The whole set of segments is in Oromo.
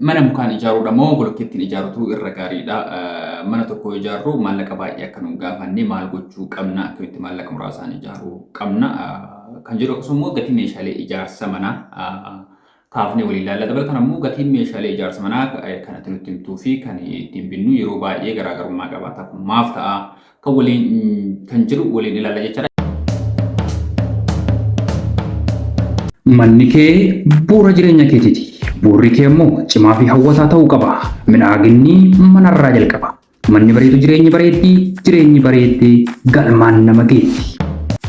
mana mukaan ijaaruudha moo bolokkeettiin ijaaruutu irra gaariidha. Mana tokko ijaarru maallaqa baay'ee akka nu gaafanne maal gochuu qabna akkamitti maallaqa muraasaan ijaaruu qabna kan jedhu akkasumas gatii meeshaalee ijaarsa manaa kaafnee waliin ilaalla. Dabalataan ammoo gatiin meeshaalee ijaarsa manaa kanatti nutti himtuu fi kan ittiin binnu yeroo baay'ee garaagarummaa qabaata. Kun maaf ta'a kan waliin kan jiru waliin ilaalla jechaadha. Manni kee bu'uura jireenya keetiiti. Bu'uurri kee immoo cimaa fi hawwataa ta'uu qaba. Midhaaginni manarraa jalqaba. Manni bareedu jireenyi bareedee galmaan nama geetti.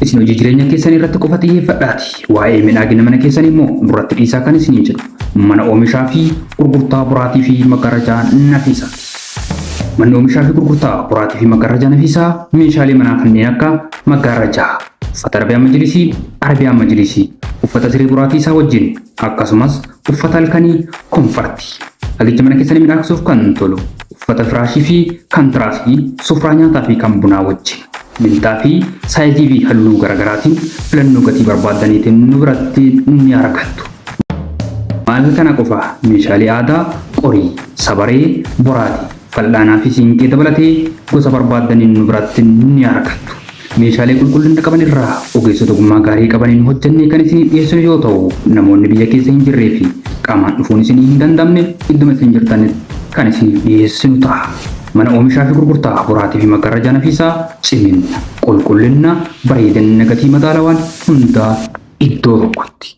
Isin hojii jireenya keessanii irratti qofa xiyyeeffadhaati. Waa'ee midhaagina mana keessanii immoo duratti dhiisaa kan isiniin jedhu. Mana oomishaa fi gurgurtaa boraatii fi maggarajaa nafiisaati. Manni oomishaa fi gurgurtaa boraatii fi maggarajaa nafiisaa meeshaalee manaa kanneen akka maggarajaa, uffata Arabiyaan Majlisii, uffata siree boraatii isaa wajjin akkasumas uffata halkanii komfartii. Hagicha mana keessanii midhaagsuuf kan tolu uffata firaashii fi kan tiraasii, sufraa nyaataa fi kan bunaa wajjin. Mintaa fi saayizii fi halluu garaagaraatiin filannoo gatii barbaadaniitiin nu biratti ni argattu. Maal kana qofa meeshaalee aadaa qorii, sabaree, boraatii, fal'aanaa fi siinqee dabalatee gosa barbaadaniin nu biratti ni argattu. Meeshaalee qulqullina qaban irraa ogeessota ogummaa gaarii qabaniin hojjannee kan isinii dhiyeessinu yoo ta'u, namoonni biyya keessa hin jirree fi qaamaan dhufuun isinii hin dandamne idduma isin jirtan kan isinii dhiyeessinu ta'a. Mana oomishaa fi gurgurtaa boraatii fi maggarajaa nafiisaa cimina, qulqullina, bareedina gatii madaalawaan hundaa iddoo tokkotti.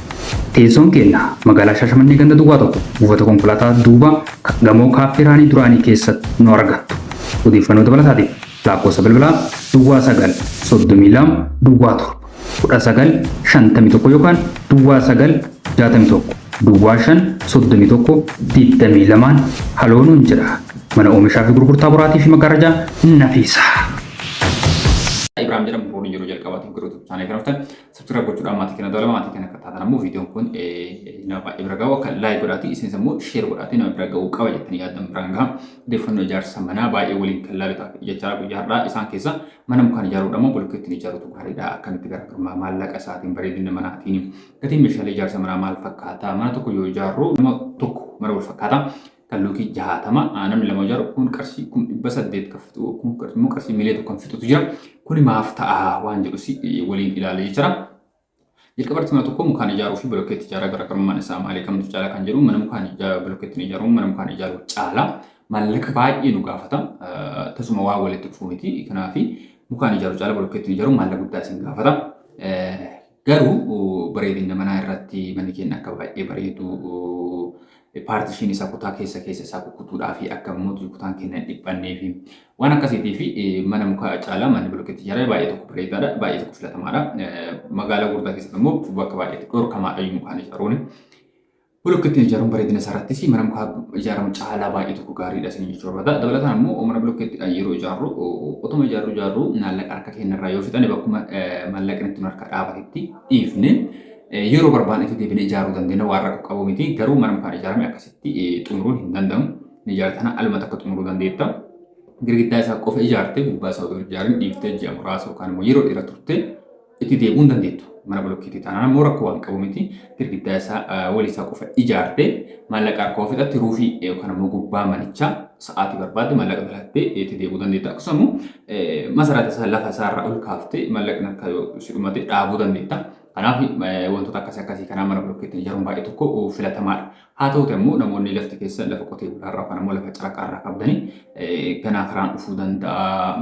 Teessoon keenya magaalaa Shaashamannee ganda duwwaa tokko buufata konkolaataa duuba gamoo kaaffee duraanii keessatti nu argattu. Odeeffannoo dabalataatiif lakkoofsa bilbilaa duwwaa 932 duwwaa 7 1951 yookaan duwwaa 961 duwwaa 531 22 haloonuun jira. Mana oomishaa fi gurgurtaa boraatii fi maggarajaa nafiisaa. Ibrahim jedhamu fuudhuu yeroo jalqabaatiif garuu chaanee kan haftan subscribe gochuudhaan maatii kana dabala maatii kana akka taatan ammoo viidiyoon kun nama baay'ee bira gahu akka laayik godhaati isinis ammoo sheer godhaati nama bira gahuu qaba jettanii yaaddan biraan gaha. Odeeffannoo ijaarsa manaa baay'ee waliin kan laalutaa jechaa guyyaa har'aa isaan keessa mana mukaan ijaaruudha ammoo bolokkeettiin ijaaruutu gaariidha. Akkamitti garaagarummaa maallaqa isaatiin bareedina manaatiin gatiin meeshaalee ijaarsa manaa maal fakkaata mana tokko yoo ijaarru nama tokko mana wal fakkaata. Kan luki 60 namni lama ijaaru kun qarshii 800 kan fixu kun qarshii miliyoona kan fixutu jira. Kuni maaf ta'a waan jedhu waliin ilaalee jira. Jalqabatti mana tokko mukaan ijaaruu fi bolokkeetti ijaaraa garaagarummaan isaa maali kamtu caala kan jedhu mana mukaan bolokkeettiin ijaaruun mana mukaan ijaaruu caala maallaqa baay'ee nu gaafata. Tasuma waa walitti dhufuu miti. Kanaaf mukaan ijaaruu caala bolokkeettiin ijaaruun maallaqa guddaa isin gaafata. Garuu bareedina manaa irratti manni keenya akka baay'ee bareedu paartishiin isaa kutaa keessa isaa kukutuudhaa fi akka mootii kutaan keenya dhiphannee fi waan akkasiitii fi mana mukaa caalaa manni bolokkeetti ijaarame baay'ee tokko bareedaadha, baay'ee tokko filatamaadha. Magaalaa guddaa keessatti immoo bakka baay'ee dhorkamaadha mukaan ijaaruun. Bolokkeettiin ijaaruun bareedina isaa irrattis mana mukaa ijaaramu caalaa baay'ee tokko gaariidha isin jechuu barbaada. Dabalataan immoo mana bolokkeettiidhaan yeroo ijaarru otuma ijaarru maallaqa harka keenyarraa yoo fixanne bakkuma maallaqni itti harka dhaabatetti dhiifne yeroo barbaadne itti deebinee ijaaruu dandeenya waan rakkoo qabu miti. Garuu mana mukaan ijaarame akkasitti xumuruun hin danda'amu. Ijaartana alma takka xumuruu dandeetta. Girgiddaa isaa qofa ijaarte gubbaa isaa otoo ijaarin dhiiftee ji'a muraasa yookaan immoo yeroo dheeraa turte itti deebi'uu hin dandeettu. Mana bolokkeettii taanaan ammoo rakkoo waan qabu miti. Girgiddaa isaa walii isaa qofa ijaarte maallaqa harka ofiidhaatti ruufii yookaan immoo gubbaa manichaa sa'aatii barbaadde maallaqa filattee itti deebi'uu dandeetta. Akkasumas masaraata isaa lafa isaarraa ol kaaftee maallaqni harka si dhumate dhaabuu dandeetta. Kanaaf wantoota akkasii kanaa mana bolokkeettiin ijaaruun baay'ee tokko filatamaadha. Haa ta'uuti immoo namoonni lafti keessa lafa qotee bulaarraa yookaan immoo lafa caraqaarraa qabdanii ganaa karaan dhufuu danda'a.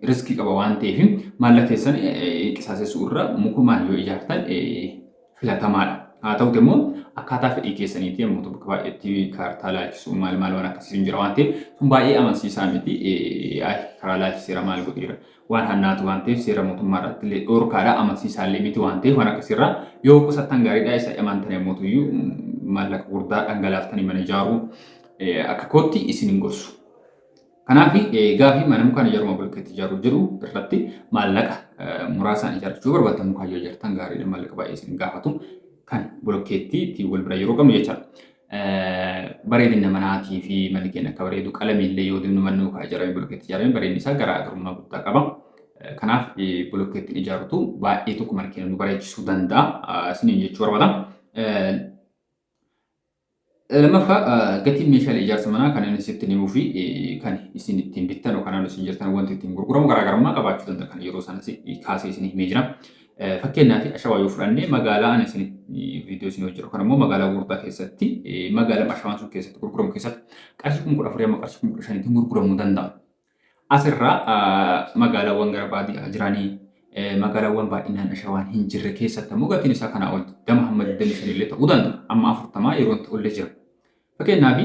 Riskii qaba waan ta'eef maallaqa keessan qisaasessuu irra mukumaan yoo ijaartan filatamaadha. Haa ta'uuti immoo akkaataa fedhii keessaniitti yommuu bakka baay'eetti kaartaa laalchisuu maal waan akkasiin jira waan ta'eef sun baay'ee amansiisaa miti. Karaa laalchiseera maal godheera waan hannaatu waan ta'eef seera mootummaadhaatti illee dhorkaadha amansiisaallee miti waan ta'eef waan akkasirraa yoo qusattan gaariidha isa amantan yommuu iyyuu maallaqa guddaa dhangalaaftanii mana ijaaruu akka kootti isin hin gorsu. Kanaaf gaafii mana mukaan ijaaruu bolokkeetti ijaaruu jedhu irratti maallaqa muraasaan ijaarrachuu barbaaddan mukaan yoo ijaartan gaariidha maallaqa baay'ee isin gaafatu kan bolokkeetti wal bira yeroo qabnu jechaadha. Bareedina manaatii fi manni keenya akka bareedu qalamiillee yoo dibnu manni mukaan ijaarame bolokkeetti ijaarame bareedinni isaa garaagarummaa guddaa qaba. Kanaaf bolokkeettiin ijaaruutu baay'ee tokko mana keenya nu bareechisuu danda'a isiniin jechuu barbaada. Lammaffaa gatiin meeshaalee ijaarsa manaa kan inni sitti himuu fi kan isin ittiin bittan yookaan isin jirtan wanti ittiin gurguramu garaagarummaa qabaachuu danda'a. Kan yeroo sanas kaasee isin himee jira. Fakkeenyaaf Ashawaa yoo fudhannee magaalaa ani isin viidiyoo isin hojjetu kan immoo magaalaa gurguddaa keessatti magaalaa Ashawaan sun keessatti gurguramu keessatti qarshii 14,000 amma qarshii 15,000tiin gurguramuu danda'a. Asirraa magaalaawwan gara baadiyyaa jiranii magaalaawwan baay'inaan Ashawaan hin jirre keessatti immoo gatiin isaa kanaa ol dama hamma 25 illee ta'uu danda'a. Amma 40 yeroo itti ollee jira. Fakkeenyaaf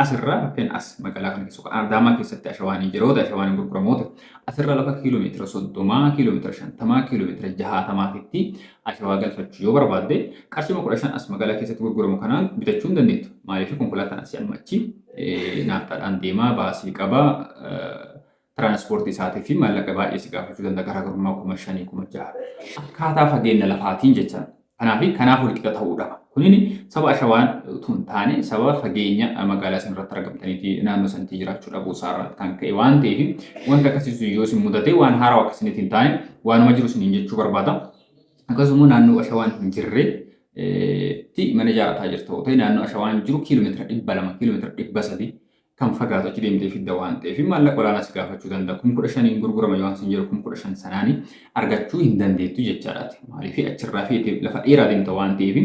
asirraa fakkeen as magaalaa kana keessa Adaamaa keessatti Ashawaan jiroota Ashawaan gurguramoota asirraa lafa kiiloomeetira 30 kiiloomeetira 50 kiiloomeetira 60 Ashawaa galfachuu yoo barbaadde qarshii 15 as magaalaa keessatti gurguramu kanaan bitachuu hin dandeettu. Maaliif konkolaataan asii amma achi naaftaadhaan deemaa baasii qabaa tiraanspoortii isaatii fi maallaqa baay'ee si gaafachuu danda'a garaagarummaa 5,000 6,000 akkaataa fageenya lafaatiin jecha. Kanaaf walqixa ta'uu qaba. Kunini saba Ashawaan utuu hin taane saba fageenya magaalaa sana irratti argamtaniifi naannoo sanatti jiraachuu dhabuu isaarraa kan ka'e waan ta'eef wanta akkasii yoo isin mudate waan haaraa akkasinitti hin taane waanuma jiru isiniin jechuu barbaada. Akkasumas naannoo Ashawaan hin jirretti mana ijaarrataa jirtu ta'e naannoo Ashawaan jiru kiiloomeetira 200 kiiloomeetira 300 kan fagaatu achi deemtee fidda waan ta'eef maallaqa olaanaa si gaafachuu danda'a. 15,000 gurgurama yoo isin jiru 15,000 sanaanii argachuu hin dandeettu jechaadhaati. Maaliif achirraa feetee lafa dheeraa deemta waan ta'eef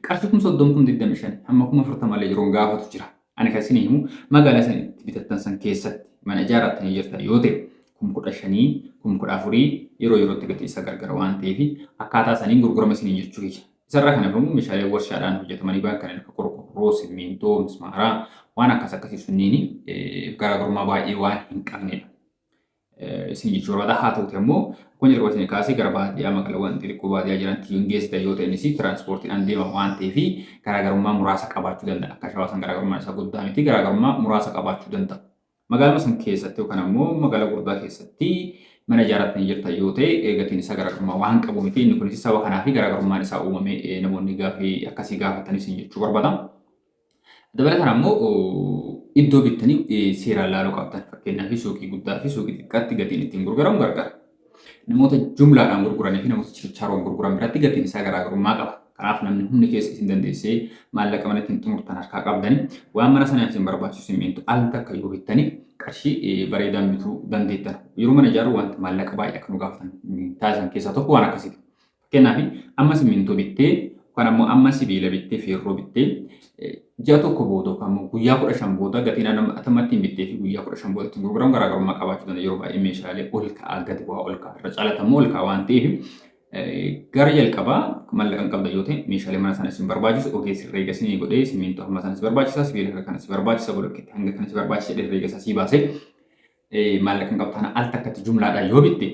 qarshii 30,025 hamma 40,000 illee yeroo gaafatu jira. Ani kan isin himu magaalaa sana itti bitattan san keessatti mana ijaarrattanii jirtan yoo ta'e 15,000 14,000 yerootti gatii isa gargara waan ta'eef akkaataa saniin gurgurama isiniin jechuu keessa. Isarraa kana immoo meeshaalee warshaadhaan hojjetamanii ba'an kanneen akka qorqorroo, simmintoo, mismaaraa waan akkasii sunniin garaagarummaa baay'ee waan hin qabnedha. Isin jechuu barbaada. Haa ta'uti immoo kun yeroo isin kaasee gara baadiyyaa magaalaawwan xixiqqoo baadiyyaa jiran hin geessita yoo ta'e innis tiraanspoortiidhaan deema waan ta'eef garaagarummaa muraasa qabaachuu danda'a. Akka Ashawaa san garaagarummaan isaa guddaa miti garaagarummaa muraasa qabaachuu danda'a. Magaalaa san keessatti yookaan immoo magaalaa gurguddaa keessatti mana ijaarrattanii jirtan yoo ta'e gatiin isaa garaagarummaa waan qabu miti. Inni kunis saba kanaa fi garaagarummaan isaa uumamee namoonni gaafii akkasii gaafatanis jechuu barbaada. Dabalataan ammoo iddoo bittanii seeraan laaluu qabdan. Fakkeenyaaf suuqii guddaa fi suuqii xiqqaatti gatiin ittiin gurguramu gargara. Namoota jumlaadhaan gurguranii fi namoota chichaaroon gurguran biratti gatiin isaa garaagarummaa qaba. Kanaaf namni hundi keessa isin dandeessee maallaqa mana ittiin xumurtan harkaa qabdanii waan mana sanaa isin barbaachisu simmintoo al takka yoo bittanii qarshii bareedaan bituu dandeettan. Yeroo mana ijaaruu wanta maallaqa baay'ee akka nu gaafatan taasisan keessaa tokko waan akkasiiti. Fakkeenyaaf amma simmintoo bittee yookaan ammoo amma sibiila bittee feerroo bittee ji'a tokko booda yookaan guyyaa 15 booda gatiin atamatti hin bittee fi guyyaa 15 booda ittiin gurguramu garaagarummaa qabaachuu danda'a. Yeroo baay'ee meeshaalee ol ka'aa gadi bu'aa ol ka'aa irra caalatammoo ol ka'aa waan ta'eef gara jalqabaa maallaqa hin qabda yoo ta'e meeshaalee mana sana isin barbaachisu ogeessi herreega isinii godhee simmintoo hamma sana si barbaachisa sibiila kana si barbaachisa bolokkeetti hanga kana si barbaachisa jedhee herreega isaa si baasee maallaqa hin qabdu al takkatti jumlaadhaan yoo bitte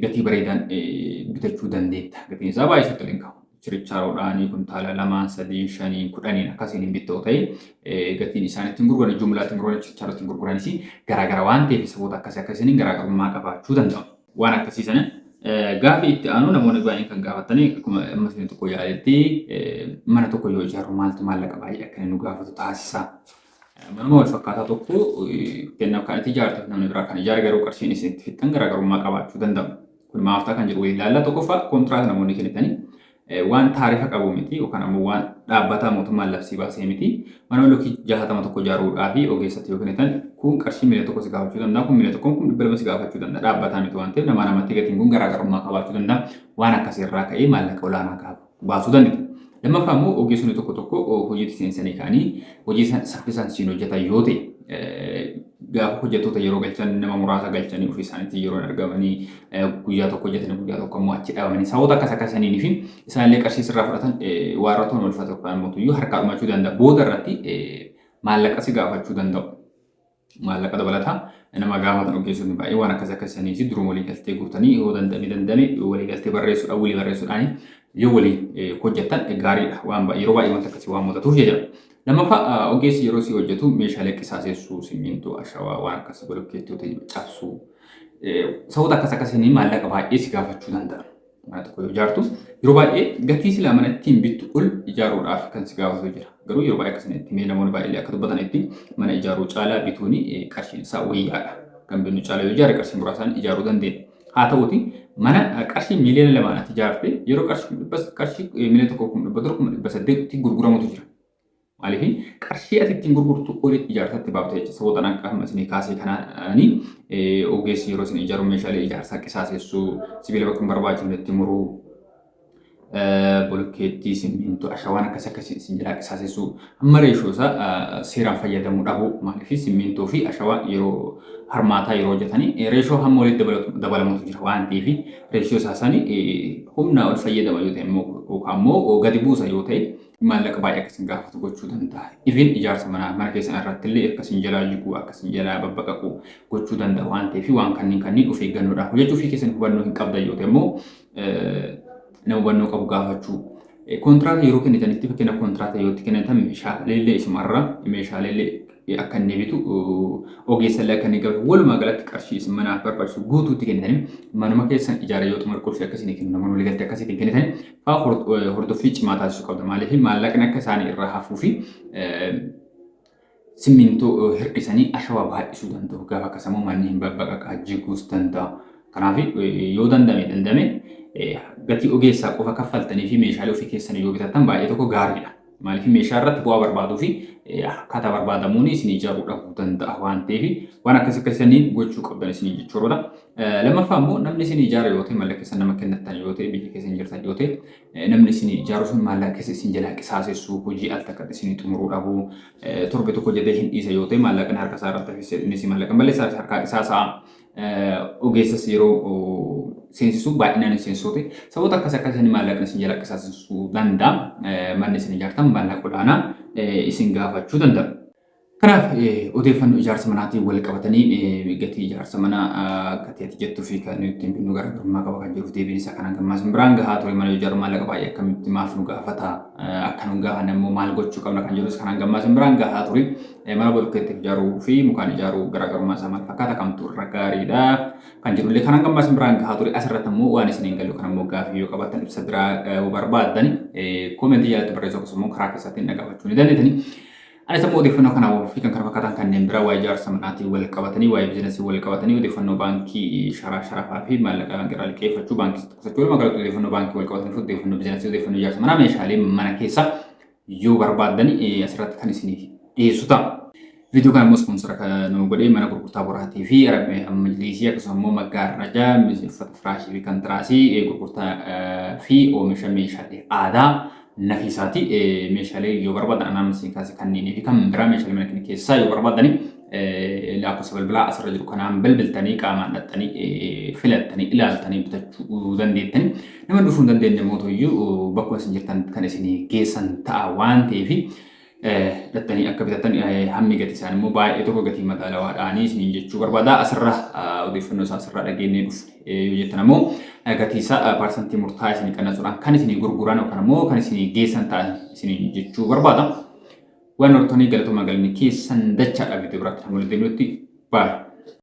gatii bareedaan bitachuu dandeetta. Gatiin isaa baay'ee sitti hin qabu. Chirichaaroodhaanii kuntaala 2 3 5 10 akkasiin hin bittoo ta'e gatiin isaan ittiin gurguran jumlaatiin gurguran chirichaarootiin gurguranis garaagara waan ta'eef saboota akkasiin garaagarummaa qabaachuu danda'u. Waan akkasii sana gaafii itti aanu namoonni baay'een kan gaafatanii akkuma amma isin tokko yaaletti mana tokko yoo ijaaru maaltu maallaqa baay'ee akka nu gaafatu taasisa. Manuma wal fakkaataa tokko kennaaf kan itti ijaarteef namni biraa kan ijaare garuu qarshiin isin itti fixxan garaagarummaa qabaachuu danda'u. Kun maaftaa kan jedhu wayii ilaalla tokkoffaa kontiraata namoonni kennitanii waan taarifa qabu miti yookaan ammoo waan dhaabbataa mootummaan labsii baasee miti. Mana lookii 61 ijaaruudhaa fi ogeessatti yoo kennitan kun qarshii miliyoona tokko si gaafachuu danda'a kun miliyoona tokkoon kun 200 si gaafachuu danda'a dhaabbataa miti waan ta'eef nama namatti gatiin kun garaagarummaa qabaachuu danda'a waan akkasirraa ka'ee maallaqa olaanaa baasuu danda'a. Lammaffaa immoo ogeessonni tokko hojiitti seensanii ka'anii hojii saffisaan siin hojjetan yoo ta'e gaafa hojjettoota yeroo galchan nama muraasa galchanii ofii isaaniitti yeroo argamanii guyyaa tokko hojjetanii guyyaa tokko immoo achi dhaabamanii saboota akkasanii fi isaanillee qarshii sirraa fudhatan waarratoon ulfata yookaan mootuyyuu harkaa dhumachuu danda'a. Booda irratti maallaqa si gaafachuu danda'u. Maallaqa dabalataa nama gaafatan ogeessonni baay'ee waan akkasanii fi duruma walii galtee guutanii yoo dandame walii galtee barreessuudhaan yoo walii hojjetan gaariidha. Waan yeroo baay'ee wanta akkasii waan mudatuuf jedhama. Lammaffaa ogeessi yeroo si hojjetu meeshaalee qisaasessuu simmintoo ashawaa waan akkasii bolokkeetti cabsuu saboota akkasii maallaqa baay'ee si gaafachuu danda'a. Mana tokko yoo ijaartu yeroo baay'ee gatii silaa mana ittiin bittu ol ijaaruudhaaf kan si gaafatu jira. Garuu yeroo baay'ee akkasinitti mee namoonni baay'ee akka dubbatanitti mana ijaaruu caalaa bituun qarshiin isaa wayyaadha. Kan binnu caalaa yoo ijaare qarshii muraasaan ijaaruu dandeenya. Haa ta'uti mana qarshii miliyoona 2 ijaarte yeroo qarshii miliyoona 1,800 gurguramutu jira. Maaliif qarshii ati ittiin gurgurtu olitti ijaarsatti baafte jechuudha. Saboota akkasuma isin kaasee kanaanii ogeessi yeroo isin ijaaru meeshaalee ijaarsaa qisaasessuu, sibiila bakka hin barbaachifne itti muruu, bolokkeettii, simmintoo, ashawaan akkasii isin jalaa qisaasessuu amma reeshoo isaa seeraan fayyadamuu dhabuu. Maaliif simmintoo fi ashawaa yeroo harmaataa yeroo hojjetanii reeshoo hamma walitti dabalamutu jira waan ta'eef reeshoo isaa sanii humnaa ol fayyadama yoo ta'e yookaan immoo gadi buusa yoo ta'e maallaqa baay'ee akkasiin gaafatu gochuu danda'a. Ifin ijaarsa mana keessan irratti illee akkasiin jalaa jiguu akkasiin jalaa babbaqaquu gochuu danda'a waan ta'eef waan kanneen of eeggannoodhaan hojjechuu fi keessan hubannoo hin qabdan yoo ta'e immoo nama hubannoo qabu gaafachuu. Kontiraata yeroo kennitanitti fakkeenya kontiraata yoo kennitan meeshaalee isumarra meeshaalee akka inni bitu ogeessallee akka inni gaafatu walumaa galatti qarshii isin manaaf barbaachisu guutuutti kennitanii manuma keessan ijaaree yoo xumura qulfii akkasiin kennu namoonni walii galatti akkasiin kennitanii fa'aa hordoffii cimaa taasisuu qabda. Maaliif maallaqni akka isaanii irraa hafuu fi simmintoo hir'isanii ashawaa baay'isuu danda'u. Gaafa akkasamoo manneen babbaqaqaa jiguus danda'a. Kanaaf yoo dandame gatii ogeessaa qofa kaffaltanii fi meeshaalee ofii keessanii yoo bitatan baay'ee tokko gaariidha. Maaliif meeshaa irratti bu'aa barbaaduu fi akkaataa barbaadamuun isin ijaaruu dhabuu danda'a waan ta'eef waan akkasii gochuu qabdan isin jechuudha. Lammaffaa immoo namni isin ijaara yoo ta'e maallaqa keessan nama kennatan yoo ta'e biyya keessan jirtan yoo ta'e namni isin ijaaru sun maallaqa keessa isin jalaa qisaasessuu hojii al takka isin xumuruu dhabuu torbe tokko jedhee hin dhiisa yoo ta'e maallaqni harka isaa irratti innis maallaqa balleessaa harkaa qisaasaa ogeessas yeroo seensisuu baay'inaan seensote saboota akkasii maallaqni isin jalaa qisaasessuu danda'a. Manni isin ijaartan maallaqa olaanaa isin gaafachuu danda'a. Kanaaf odeeffannoo ijaarsa manaatiin wal qabatanii gatii ijaarsa manaa gatii ati jettuu fi kan ittiin binnu garaagarummaa qaba kan jiruuf deebiin isaa kanaan gammaas biraan gahaa ture mana ijaaru maallaqa baay'ee akkamitti maaf nu gaafata akka nu gaafan immoo maal gochuu qabna kan jirus kanaan gammaas biraan gahaa ture mana bolokkeetti ijaaruu fi mukaan ijaaruu garaagarummaa isaa maal fakkaata kamtu irra gaariidha kan jirullee kanaan gammaas biraan gahaa ture asirratti immoo waan isiniin galu kan immoo gaafii yoo qabaatan ibsa biraa barbaaddan koomentii jalatti barreessuu akkasumas karaa keessaatiin dhaggeeffachuu ni dandeettanii. Ani sama odeeffannoo kana fi kan kana fakkaatan kanneen biraa waa'ee ijaarsa manaatiin wal qabatanii waa'ee biizinasii wal qabatanii odeeffannoo baankii sharafaa fi maallaqa baankii irraa liqeeffachuu baankii qusachuu magaalota odeeffannoo baankii wal qabatanii fi odeeffannoo biizinasii odeeffannoo ijaarsa manaa meeshaalee mana keessa yoo barbaadan asirratti kan isiniif dhiyeessu ta'a. Viidiyoo kana immoo sponsora kan godhee mana gurgurtaa boraatii fi majlisii akkasumas immoo maggaarrajaa uffata firaashii fi kan tiraasii gurgurtaa fi oomisha meeshaalee aadaa nafisaati meeshaalee yoo barbaadan anaamis kaasee kanneenii fi kan biraa meeshaalee mana keessaa yoo barbaadan lakkoofsa bilbilaa asirra jiru kanaan bilbiltanii qaamaan dhattanii filattanii ilaaltanii bitachuu dandeettanii nama dhufuu hin dandeenye mootoyyuu bakkuma isin jirtan kan isin geessan ta'a waan ta'eef dhattanii akka bitatan hammi gatii isaan immoo baay'ee tokko gatii madaalawaadhaanii isiniin jechuu barbaada. Asirra odeeffannoo isaa asirraa dhageenyee dhufne yoo jettan immoo gatii isaa parsantii murtaa'aa isinii qannasuudhaan kan isinii gurguran yookaan immoo kan isinii geessan ta'a isiniin jechuu barbaada. Waan hortanii galatoomaa galanni keessan dachaadha viidiyoo biraatti namoonni deemnutti baay'ee.